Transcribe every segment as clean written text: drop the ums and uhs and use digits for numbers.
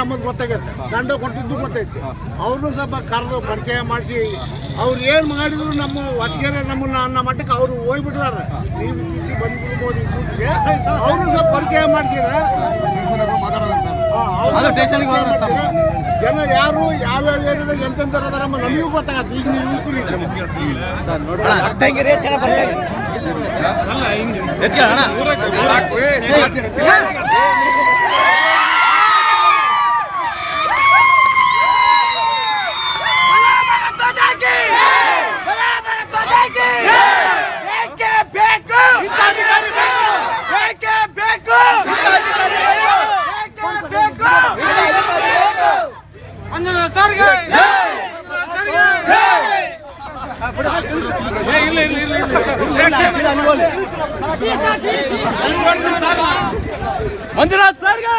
ನಮ್ಮದು ಗೊತ್ತಾಗತ್ತೆ, ದಂಡ ಕೊಟ್ಟಿದ್ದು ಗೊತ್ತೈತಿ. ಅವ್ರನ್ನೂ ಸ್ವಲ್ಪ ಕರೆದು ಪರಿಚಯ ಮಾಡಿಸಿ ಅವ್ರು ಏನು ಮಾಡಿದ್ರು ನಮ್ಮ ಹೊಸಗೆರೆ ನಮ್ಮನ್ನ ಅನ್ನೋ ಮಟ್ಟಕ್ಕೆ ಅವರು ಹೋಗ್ಬಿಟ್ಟಾರೆ. ನೀವು ಇತ್ತೀಚೆಗೆ ಬಂದ್ಬಿಡ್ಬೋದು ಅವ್ರನ್ನೂ ಸ್ವಲ್ಪ ಪರಿಚಯ ಮಾಡಿಸಿದ್ರೆ ಜನ ಯಾರು ಯಾವ್ಯಾವ ಏರಿಯಾದಾಗ ಎಂತೆಂಥವ್ರು ಅದಾರ ನಮಗೂ ಗೊತ್ತಾಗತ್ತೆ. ಈಗ ನೀವು ಮಂಜುನಾಥ್ ಸರ್ಗೆ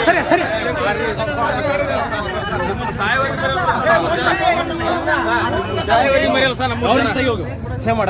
ಸರಿ ಸರಿ ಸೇವ್ ಮಾಡ